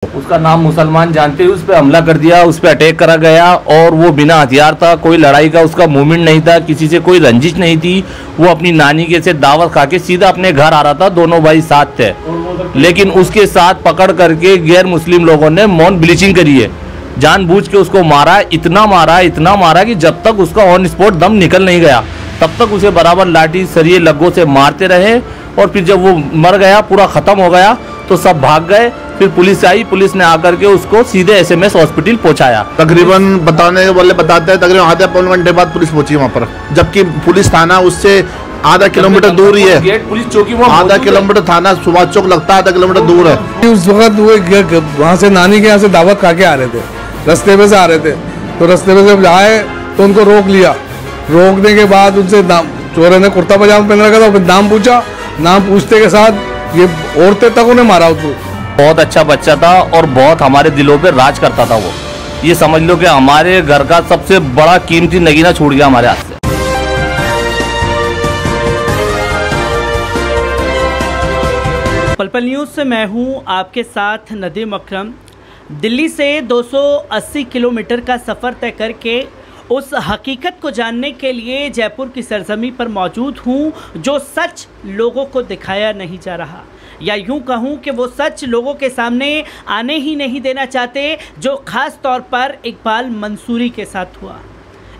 उसका नाम मुसलमान जानते हुए उस पर हमला कर दिया, उस पर अटैक करा गया और वो बिना हथियार था, कोई लड़ाई का उसका मूवमेंट नहीं था, किसी से कोई रंजिश नहीं थी। वो अपनी नानी के से दावत खा के सीधा अपने घर आ रहा था, दोनों भाई साथ थे। लेकिन उसके साथ पकड़ करके गैर मुस्लिम लोगों ने मौन ब्लीचिंग करी है, जानबूझ के उसको मारा, इतना मारा कि जब तक उसका ऑन स्पॉट दम निकल नहीं गया तब तक उसे बराबर लाठी सरिये लग्गों से मारते रहे। और फिर जब वो मर गया, पूरा खत्म हो गया, तो सब भाग गए। फिर पुलिस आई, पुलिस ने आकर के उसको सीधे एसएमएस हॉस्पिटल पहुंचाया। तकरीबन बताते हैं तकरीबन आधे पौने घंटे बाद पुलिस पहुंची वहाँ पर, जबकि पुलिस थाना उससे आधा किलोमीटर दूर ही है। पुलिस चौकी आधा किलोमीटर थाना सुभाष चौक लगता है, आधा किलोमीटर दूर है। उस वक्त वो वहाँ से नानी के यहाँ से दावत खा के आ रहे थे, रास्ते में से आ रहे थे, तो रास्ते में से आए तो उनको रोक लिया। रोकने के बाद उनसे चोरे ने कुर्ता पजामा पहन रखा था, फिर नाम पूछा, नाम पूछते के साथ ये औरतें तक उन्हें मारा। उसको बहुत अच्छा बच्चा था और बहुत हमारे दिलों पे राज करता था वो। ये समझ लो कि हमारे घर का सबसे बड़ा कीमती नगीना छूट गया हमारे हाथ से। पल पल न्यूज़ से मैं हूं आपके साथ नदीम अकरम। दिल्ली से 280 किलोमीटर का सफ़र तय करके उस हकीकत को जानने के लिए जयपुर की सरजमी पर मौजूद हूं जो सच लोगों को दिखाया नहीं जा रहा, या यूं कहूं कि वो सच लोगों के सामने आने ही नहीं देना चाहते, जो ख़ास तौर पर इकबाल मंसूरी के साथ हुआ।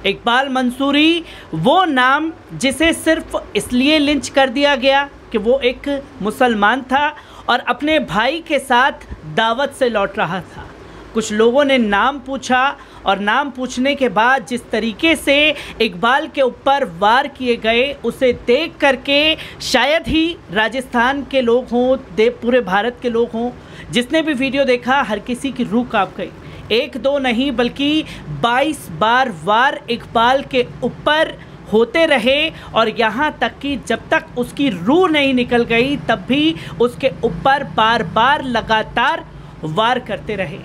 इकबाल मंसूरी वो नाम जिसे सिर्फ इसलिए लिंच कर दिया गया कि वो एक मुसलमान था और अपने भाई के साथ दावत से लौट रहा था। कुछ लोगों ने नाम पूछा और नाम पूछने के बाद जिस तरीके से इकबाल के ऊपर वार किए गए, उसे देख करके शायद ही राजस्थान के लोग हों, पूरे भारत के लोग हों, जिसने भी वीडियो देखा हर किसी की रूह कांप गई। एक दो नहीं बल्कि 22 बार वार इकबाल के ऊपर होते रहे और यहाँ तक कि जब तक उसकी रूह नहीं निकल गई तब भी उसके ऊपर बार बार लगातार वार करते रहे।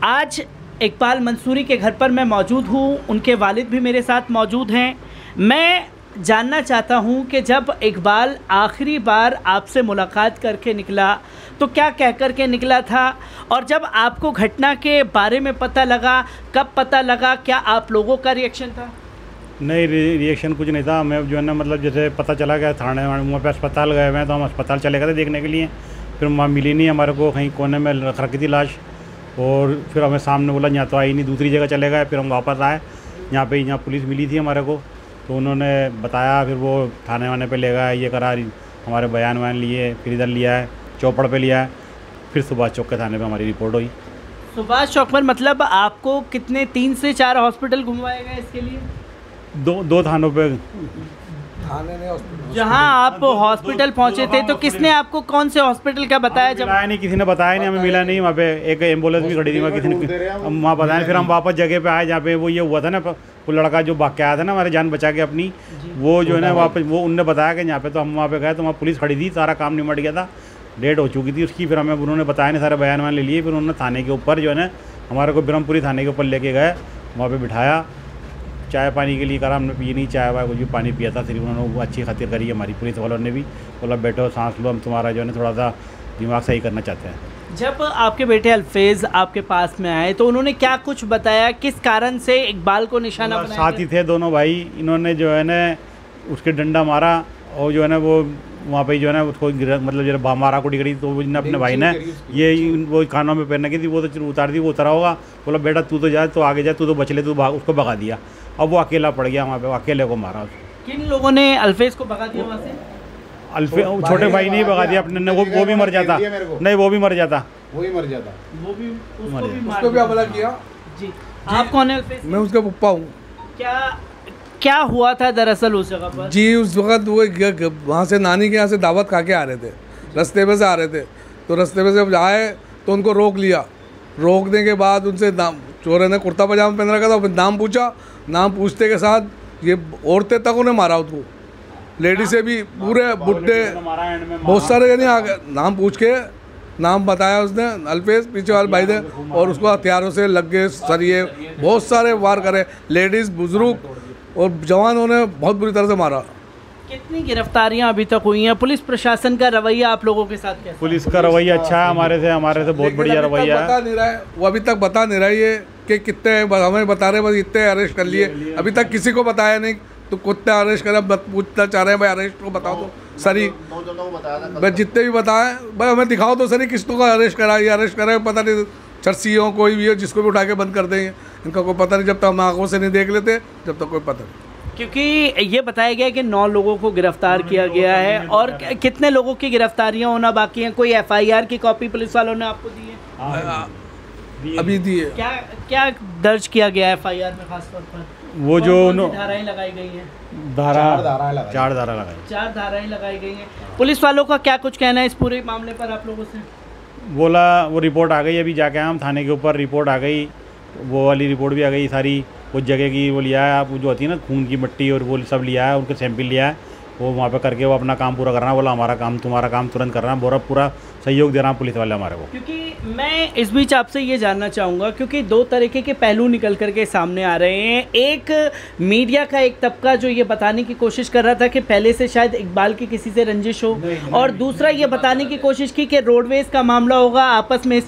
आज इकबाल मंसूरी के घर पर मैं मौजूद हूँ, उनके वालिद भी मेरे साथ मौजूद हैं। मैं जानना चाहता हूँ कि जब इकबाल आखिरी बार आपसे मुलाकात करके निकला तो क्या कह कर के निकला था, और जब आपको घटना के बारे में पता लगा, कब पता लगा, क्या आप लोगों का रिएक्शन था? नहीं, रिएक्शन कुछ नहीं था। मैं जो है ना मतलब जैसे पता चला गया थाने वहाँ पे अस्पताल गए हुए, तो हम अस्पताल चले गए थे देखने के लिए। फिर वहाँ मिली नहीं हमारे को, कहीं कोने में रख रखी थी लाश। और फिर हमें सामने बोला यहाँ तो आई नहीं, दूसरी जगह चले गए। फिर हम वापस आए, यहाँ पुलिस मिली थी हमारे को, तो उन्होंने बताया। फिर वो थाने वाने पे ले गए, ये करा, हमारे बयान वयान लिए, फिर इधर लिया है, चौपड़ पे लिया है। फिर सुभाष चौक के थाने पे हमारी रिपोर्ट हुई। सुभाष चौक पर मतलब आपको कितने 3 से 4 हॉस्पिटल घुमवाए गए इसके लिए? दो थानों पे। जहां आप हॉस्पिटल पहुंचे थे तो किसने आपको कौन से हॉस्पिटल का बताया? जब नहीं, किसी ने बताया नहीं, हमें मिला नहीं। वहाँ पे एक एम्बुलेंस भी खड़ी थी, वहाँ किसी ने वहाँ बताया। फिर हम वापस जगह पे आए जहाँ पे वो ये हुआ था ना, वो लड़का जो भाग के आया था ना हमारे जान बचा के अपनी, वो जो है ना वापस वो उनने बताया कि यहाँ पे, तो हम वहाँ पे गए तो वहाँ पुलिस खड़ी थी, सारा काम निमट गया था, डेट हो चुकी थी उसकी। फिर हमें उन्होंने बताया नहीं, सारे बयान वान ले लिए। फिर उन्होंने थाने के ऊपर जो है ना हमारे को ब्रह्मपुरी थाने के ऊपर लेके गए, वहाँ पे बिठाया, चाय पानी के लिए करा, हमने पी नहीं चाय वाय, कुछ भी पानी पिया था। सिर्फ उन्होंने वो अच्छी खातिर करी हमारी पुलिस वालों ने भी, बोला बैठो सांस लो, हम तुम्हारा जो है ना थोड़ा सा दिमाग सही करना चाहते हैं। जब आपके बेटे अल्फेज़ आपके पास में आए तो उन्होंने क्या कुछ बताया, किस कारण से इकबाल को निशाना बनाया? साथ ही थे दोनों भाई, इन्होंने जो है ना उसके डंडा मारा और जो है ना वो वहाँ पे जो है ना उसको मतलब जो मारा कुटी करी, तो वो अपने भाई ने ये वो कानों में पहनने की थी, वो तो उतार दी, वो उतरा होगा, बोला बेटा तू तो जा, तो आगे जा, तू तो बच ले, तू उसको भगा दिया। अब वो अकेला पड़ गया वहाँ पे, अकेले को मारा। किन लोगों ने अल्फेज़ को भगा दिया वहाँ से? छोटे भाई नहीं भगा दिया अपने ने, वो भी मर जाता। नहीं, वो भी मर जाता, वो भी उसको भी हमला किया जी। आप कौन है अल्फेज़? मैं उसका पप्पा हूँ। क्या हुआ था दरअसल उस जगह पर? जी, उस वक्त वो वहाँ से नानी के यहाँ से दावत खा के आ रहे थे, रास्ते में से आ रहे थे, तो रास्ते में से जब आए तो उनको रोक लिया। रोकने के बाद उनसे चोरे ने कुर्ता पजामा पहन रखा था, फिर नाम पूछा, नाम पूछते के साथ ये औरतें तक उन्हें मारा। उसको लेडीज से भी, पूरे बुढ़े बहुत सारे यानी आ गए। नाम पूछ के नाम बताया उसने, अल्फेज़ पीछे वाले भाई थे, और उसको हथियारों से लग गए, सरिये बहुत सारे वार करे, लेडीज़ बुजुर्ग और जवानों ने बहुत बुरी तरह से मारा। कितनी गिरफ्तारियां अभी तक हुई हैं? पुलिस प्रशासन का रवैया आप लोगों के साथ कैसा? पुलिस का रवैया अच्छा है, हमारे से बहुत बढ़िया रवैया है। बता नहीं रहा है वो, अभी तक बता नहीं रहा है कि कितने, हमें बता रहे बस इतने अरेस्ट कर लिए, अभी तक किसी को बताया नहीं। तो कितने अरेस्ट करा पूछना चाह रहे हैं भाई, अरेस्ट को बताओ तो सरी, बस जितने भी बताए भाई हमें दिखाओ तो सरी किसको का अरेस्ट करा, ये अरेस्ट करा पता नहीं, चर्सी हो कोई भी हो जिसको भी उठा के बंद कर देंगे, इनका कोई पता नहीं जब तक हम आंखों से नहीं देख लेते, जब तक कोई पता नहीं। क्योंकि ये बताया गया कि 9 लोगों को गिरफ्तार किया गया है और कितने लोगों की गिरफ्तारियां होना बाकी हैं? कोई एफआईआर की कॉपी पुलिस वालों ने आपको दी है? अभी दी है। क्या दर्ज किया गया है एफआईआर में खास तौर पर? वो जो धाराएं लगाई गई हैं? 4 धाराएं 4 धाराएं लगाई गई हैं। पुलिस वालों का क्या कुछ कहना है इस पूरे मामले पर आप लोगों से? बोला वो रिपोर्ट आ गई, अभी जाके हम थाने के ऊपर रिपोर्ट आ गई, वो वाली रिपोर्ट भी आ गई सारी, उस जगह की वो लिया है, आप जो होती है ना खून की मिट्टी और वो सब लिया है, उनके सैंपल लिया है, वो वहाँ पे करके वो अपना काम पूरा करना। बोला हमारा काम तुम्हारा काम तुरंत करना, पूरा सहयोग दे रहा पुलिस वाले हमारे को। क्योंकि मैं इस बीच आपसे ये जानना चाहूँगा, क्योंकि 2 तरीके के पहलू निकल करके सामने आ रहे हैं। एक मीडिया का एक तबका जो ये बताने की कोशिश कर रहा था कि पहले से शायद इकबाल की किसी से रंजिश हो, और दूसरा ये बताने की कोशिश की कि रोडवेज का मामला होगा, आपस में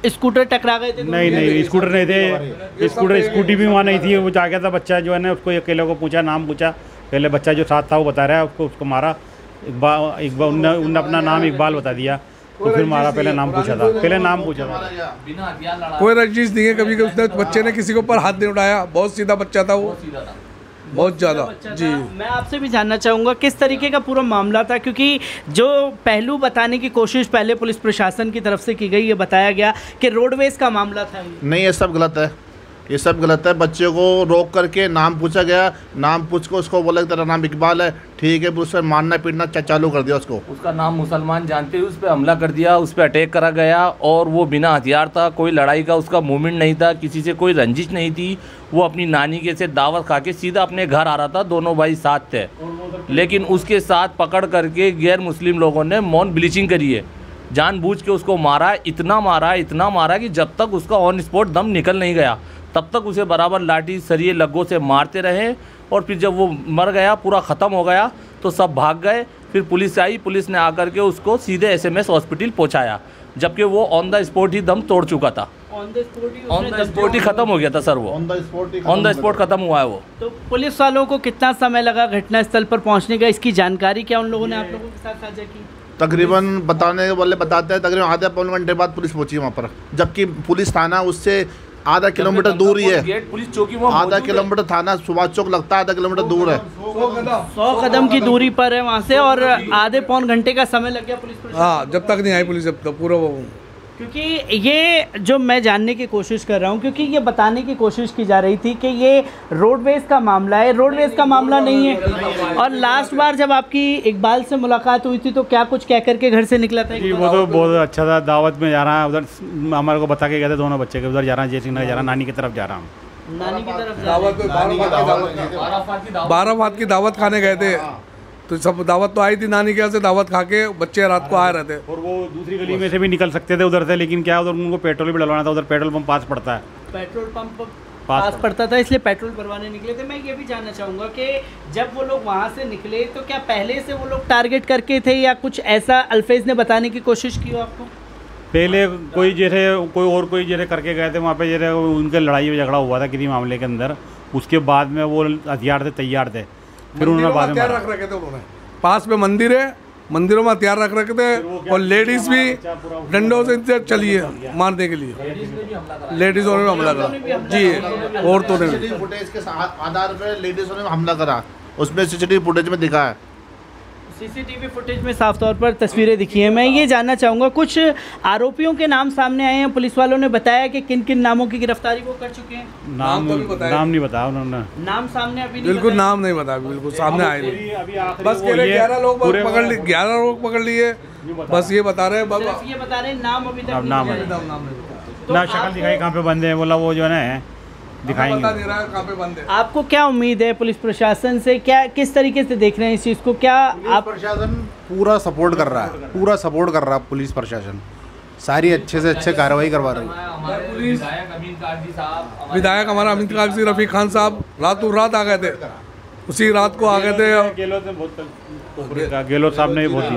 स्कूटर टकरा गए थे। नहीं स्कूटर नहीं थे, स्कूटी भी वहाँ नहीं थी। वो जा गया था बच्चा जो है ना, उसको अकेले को पूछा, नाम पूछा, पहले बच्चा जो साथ था वो बता रहा है, उसको मारा। इकबाल उनने अपना नाम इकबाल बता दिया, तो फिर मारा। पहले नाम पूछा था कोई रंजिश नहीं है कभी, उसने बच्चे ने किसी के ऊपर हाथ नहीं उठाया, बहुत सीधा बच्चा था वो, बहुत ज़्यादा। जी मैं आपसे भी जानना चाहूँगा किस तरीके का पूरा मामला था, क्योंकि जो पहलू बताने की कोशिश पहले पुलिस प्रशासन की तरफ से की गई, ये बताया गया कि रोडवेज का मामला था। नहीं, ये सब गलत है, ये सब गलत है। बच्चे को रोक करके नाम पूछा गया, नाम पूछ के उसको बोला कि तेरा नाम इकबाल है, ठीक है, फिर उस पर मारना पीटना चालू कर दिया उसको। उसका नाम मुसलमान जानते हुए उस पर हमला कर दिया, उस पर अटैक करा गया, और वो बिना हथियार था, कोई लड़ाई का उसका मूवमेंट नहीं था, किसी से कोई रंजिश नहीं थी। वो अपनी नानी के से दावत खा के सीधा अपने घर आ रहा था, दोनों भाई साथ थे, लेकिन उसके साथ पकड़ करके गैर मुस्लिम लोगों ने मौन ब्लीचिंग करी है, जानबूझ के उसको मारा, इतना मारा कि जब तक उसका ऑन स्पॉट दम निकल नहीं गया तब तक उसे बराबर लाठी सरिये लग्गों से मारते रहे। और फिर जब वो मर गया, पूरा ख़त्म हो गया, तो सब भाग गए। फिर पुलिस आई, पुलिस ने आकर के उसको सीधे एसएमएस हॉस्पिटल पहुंचाया, जबकि वो ऑन द स्पॉट ही दम तोड़ चुका था। ऑन द स्पॉट ही ख़त्म हो गया था सर, वो ऑन द स्पॉट ख़त्म हुआ है वो। तो पुलिस वालों को कितना समय लगा घटनास्थल पर पहुँचने का, इसकी जानकारी क्या उन लोगों ने आप लोगों के साथ साझा की? तकरीबन बताने वाले बताते हैं तकरीबन आधे पौने घंटे बाद पुलिस पहुंची वहाँ पर, जबकि पुलिस थाना उससे आधा किलोमीटर दूर ही है। पुलिस चौकी आधा किलोमीटर थाना सुभाष चौक लगता है, आधा किलोमीटर दूर है, 100 कदम की दूरी पर है वहाँ से, और आधे पौन घंटे का समय लग गया पुलिस। हाँ, जब तक नहीं आई पुलिस जब तक पूरा वो। क्योंकि ये जो मैं जानने की कोशिश कर रहा हूँ, क्योंकि ये बताने की कोशिश की जा रही थी कि ये रोडवेज का मामला है, रोडवेज का मामला नहीं है। और लास्ट बार जब आपकी इकबाल से मुलाकात हुई थी तो क्या कुछ कह करके घर से निकला था? वो तो बहुत अच्छा था, दावत में जा रहा है, उधर हमारे को बता के गए थे दोनों बच्चे के, उधर जा रहा है, जयसिंह नगर जा रहा है, नानी की तरफ जा रहा हूँ। नानी की तरफ दावत 12 फात की दावत खाने गए थे, तो सब दावत तो आई थी नानी के यहाँ से, दावत खा के बच्चे रात को आ रहे थे। और वो दूसरी गली में से भी निकल सकते थे उधर से, लेकिन क्या उधर उनको पेट्रोल भी डलवाना था, उधर पेट्रोल पंप पास पड़ता है, पेट्रोल पंप पास पड़ता था, इसलिए पेट्रोल भरवाने निकले थे। मैं ये भी जानना चाहूँगा कि जब वो लोग वहाँ से निकले तो क्या पहले से वो लोग टारगेट करके थे, या कुछ ऐसा अल्फेज ने बताने की कोशिश की हो आपको? पहले कोई जैसे करके गए थे वहाँ पे, जैसे उनके लड़ाई झगड़ा हुआ था किसी मामले के अंदर, उसके बाद में वो हथियार से तैयार थे, फिर उन्होंने बाद में रख रखे थे उन्होंने। पास में मंदिर है, मंदिरों में हथियार रख रखे थे, और लेडीज भी डंडों से चली है मारने के लिए, लेडीजों ने हमला करा जी, औरतों ने भी। फुटेज के आधार पर लेडीजों ने हमला करा, उसमें सीसीटीवी फुटेज में दिखा है, सीसीटीवी फुटेज में साफ तौर पर तस्वीरें दिखी हैं। मैं ये जानना चाहूँगा, कुछ आरोपियों के नाम सामने आए हैं, पुलिस वालों ने बताया कि किन किन नामों की गिरफ्तारी वो कर चुके हैं? नाम नहीं बताया उन्होंने, नाम सामने अभी बिल्कुल नाम नहीं बताया, बिल्कुल सामने आए नहीं, बस 11 लोग पकड़ लिए, 11 लोग पकड़ लिए, बस ये बता रहे हैं, ये बता रहे हैं, नाम अभी तक नाम ना शक्ल दिखाई कहाँ पे बंदे हैं, बोला वो जो है ना दिखाएंगे। आपको क्या उम्मीद है पुलिस प्रशासन से, क्या किस तरीके से देख रहे हैं इस चीज़ को? क्या आप प्रशासन पूरा सपोर्ट कर रहा है, पूरा सपोर्ट कर रहा है पुलिस प्रशासन, सारी अच्छे से अच्छे कार्रवाई करवा रही है। विधायक हमारा अमित कागजी रफ़ीक खान साहब रातों रात आ गए थे, उसी रात को आ गए थे। गहलोत ने बहुत गहलोत साहब ने बहुत ही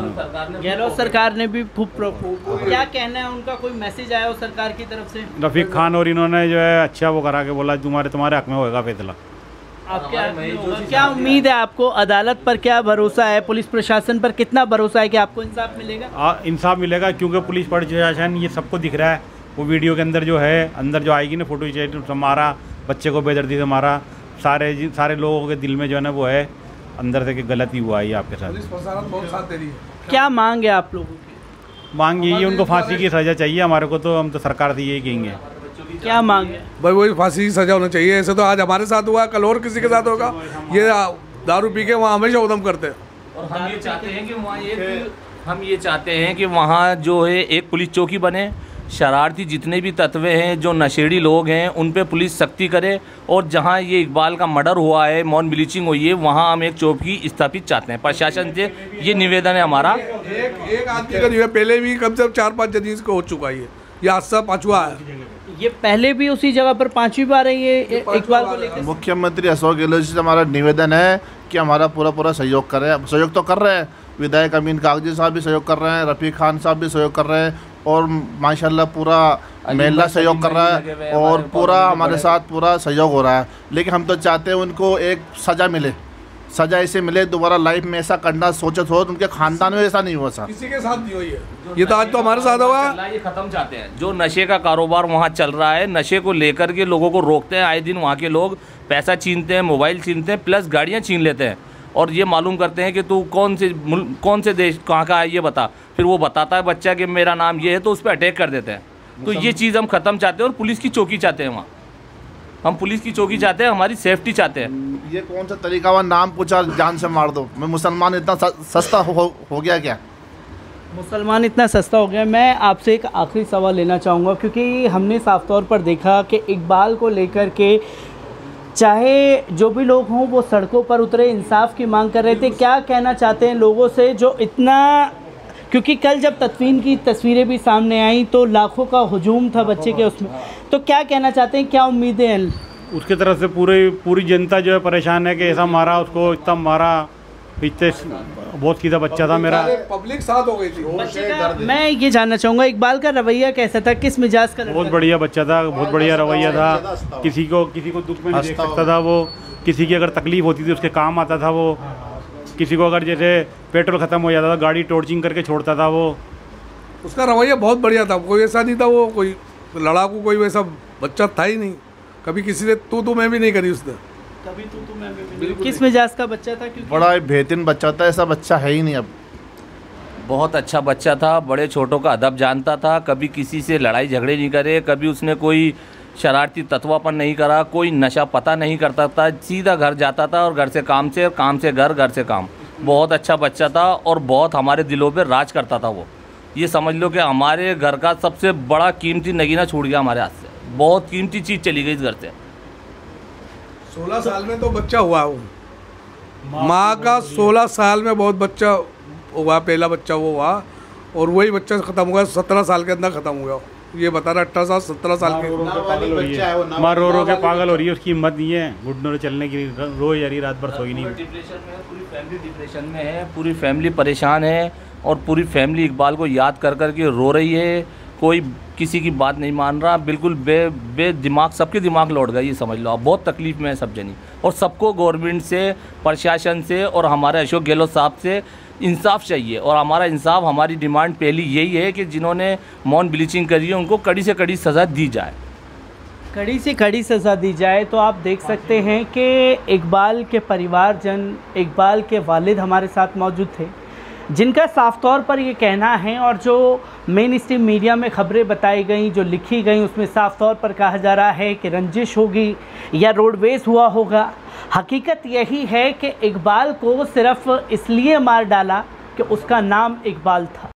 गहलोत सरकार ने भी खूब क्या कहना है उनका, कोई मैसेज आया हो सरकार की तरफ से? रफीक खान और इन्होंने जो है अच्छा वो करा के बोला तुम्हारे हक में होगा फैसला। आपके हक में होगा। क्या उम्मीद है आपको? अदालत पर क्या भरोसा है? पुलिस प्रशासन पर कितना भरोसा है कि आपको इंसाफ मिलेगा? इंसाफ मिलेगा, क्योंकि पुलिस प्रशासन ये सबको दिख रहा है। वो वीडियो के अंदर जो है, अंदर जो आएगी ना फोटो से मारा, बच्चे को बेदर्दी से मारा, सारे लोगों के दिल में जो है ना वो है अंदर से कि गलती हुआ है आपके साथ। पुलिस प्रशासन बहुत साथ दे रही है। क्या मांग है आप लोगों की? मांग यही है, उनको फांसी की सज़ा चाहिए हमारे को, तो हम तो सरकार से यही कहेंगे। क्या मांग है? भाई वही फांसी की सजा होना चाहिए। ऐसे तो आज हमारे साथ हुआ, कल और किसी के साथ होगा। ये दारू पी के वहाँ हमेशा उदम करते हैं। और हम ये चाहते हैं कि वहाँ जो है एक पुलिस चौकी बने, शरारती जितने भी तत्व हैं, जो नशेड़ी लोग हैं, उन पे पुलिस सख्ती करे। और जहाँ ये इकबाल का मर्डर हुआ है, मॉन ब्लीचिंग हुई है, वहाँ हम एक चौकी स्थापित चाहते हैं। प्रशासन से ये निवेदन है हमारा। एक आदमी का निवेदन पहले भी कम से कम 4-5 जदीज को हो चुका है। ये हादसा 5वां है। ये पहले भी उसी जगह पर 5वीं बार है ये इकबाल को लेकर। मुख्यमंत्री अशोक गहलोत जी से हमारा निवेदन है कि हमारा पूरा सहयोग करें। सहयोग तो कर रहे हैं, विधायक अमीन कागजी साहब भी सहयोग कर रहे हैं, रफ़ीक खान साहब भी सहयोग कर रहे हैं, और माशाल्लाह पूरा महिला सहयोग कर रहा है, और पूरा हमारे साथ पूरा सहयोग हो रहा है। लेकिन हम तो चाहते हैं उनको एक सज़ा मिले, सज़ा ऐसे मिले, दोबारा लाइफ में ऐसा करना सोचत हो, उनके खानदान में ऐसा नहीं हुआ सर। किसी के साथ नहीं हुई है ये, तो आज तो हमारे साथ होगा। ये खत्म चाहते हैं। जो नशे का कारोबार वहाँ चल रहा है, नशे को लेकर के लोगों को रोकते हैं। आए दिन वहाँ के लोग पैसा छीनते हैं, मोबाइल छीनते हैं, प्लस गाड़ियाँ छीन लेते हैं, और ये मालूम करते हैं कि तू कौन से देश कहाँ का है ये बता। फिर वो बताता है बच्चा कि मेरा नाम ये है, तो उस पर अटैक कर देते हैं। तो ये चीज़ हम ख़त्म चाहते हैं, और पुलिस की चौकी चाहते हैं वहाँ। हम पुलिस की चौकी चाहते हैं, हमारी सेफ्टी चाहते हैं। ये कौन सा तरीका हुआ, नाम पूछा जान से मार दो। मैं मुसलमान इतना सस्ता हो गया क्या? मुसलमान इतना सस्ता हो गया। मैं आपसे एक आखिरी सवाल लेना चाहूँगा, क्योंकि हमने साफ तौर पर देखा कि इकबाल को लेकर के चाहे जो भी लोग हों वो सड़कों पर उतरे, इंसाफ की मांग कर रहे थे। क्या कहना चाहते हैं लोगों से जो इतना, क्योंकि कल जब तदफीन की तस्वीरें भी सामने आई तो लाखों का हुजूम था बच्चे के उसमें, तो क्या कहना चाहते हैं, क्या उम्मीदें हैं? उसके तरफ से पूरी जनता जो है परेशान है कि ऐसा मारा उसको, इतना मारा, इतने बहुत सीधा बच्चा था मेरा, पब्लिक साथ हो गई थी। मैं ये जानना चाहूँगा इकबाल का रवैया कैसा था, किस मिजाज का? बहुत बढ़िया बच्चा था, बहुत बढ़िया रवैया था। किसी को दुख में नहीं देख सकता था वो, किसी की अगर तकलीफ होती थी उसके काम आता था वो, किसी को अगर जैसे पेट्रोल ख़त्म हो जाता था गाड़ी टॉर्चिंग करके छोड़ता था वो। उसका रवैया बहुत बढ़िया था, कोई ऐसा नहीं था वो कोई लड़ाकू, कोई वैसा बच्चा था ही नहीं। कभी किसी से तू मैं भी नहीं करी उसने, कभी तू मैं भी। किस मिजाज का बच्चा था? बड़ा बेहतरीन बच्चा था, ऐसा बच्चा है ही नहीं अब। बहुत अच्छा बच्चा था, बड़े छोटों का अदब जानता था, कभी किसी से लड़ाई झगड़े नहीं करे, कभी उसने कोई शरारती तत्वापन नहीं करा, कोई नशा पता नहीं करता था, सीधा घर जाता था और घर से काम से घर से काम। बहुत अच्छा बच्चा था और बहुत हमारे दिलों पे राज करता था वो। ये समझ लो कि हमारे घर का सबसे बड़ा कीमती नगीना छूट गया हमारे हाथ से, बहुत कीमती चीज़ चली गई इस घर से। 16 साल में तो बच्चा हुआ वो, माँ का 16 साल में बहुत बच्चा हुआ, पहला बच्चा वो हुआ, और वही बच्चा ख़त्म हुआ 17 साल के अंदर ख़त्म हुआ। ये बता रहा 18 साल 17 साल की माँ रो के पागल हो रही है, उसकी हिम्मत नहीं है घुटनों चलने की, रोज यारी रात भर सोई नहीं। डिप्रेशन में है, पूरी फैमिली डिप्रेशन में है, पूरी फैमिली परेशान है, और पूरी फैमिली इकबाल को याद कर कर के रो रही है। कोई किसी की बात नहीं मान रहा, बिल्कुल दिमाग, सबके दिमाग लौट गया, ये समझ लो। अब बहुत तकलीफ में है सब जनी, और सबको गवर्नमेंट से, प्रशासन से और हमारे अशोक गहलोत साहब से इंसाफ चाहिए। और हमारा इंसाफ, हमारी डिमांड पहली यही है कि जिन्होंने मॉन ब्लीचिंग करी है उनको कड़ी से कड़ी सज़ा दी जाए, कड़ी से कड़ी सज़ा दी जाए। तो आप देख सकते हैं कि इकबाल के परिवारजन, इकबाल के वालिद हमारे साथ मौजूद थे, जिनका साफ तौर पर ये कहना है, और जो मेन स्ट्रीम मीडिया में ख़बरें बताई गई, जो लिखी गई, उसमें साफ तौर पर कहा जा रहा है कि रंजिश होगी या रोडवेज हुआ होगा। हकीकत यही है कि इकबाल को सिर्फ इसलिए मार डाला कि उसका नाम इकबाल था।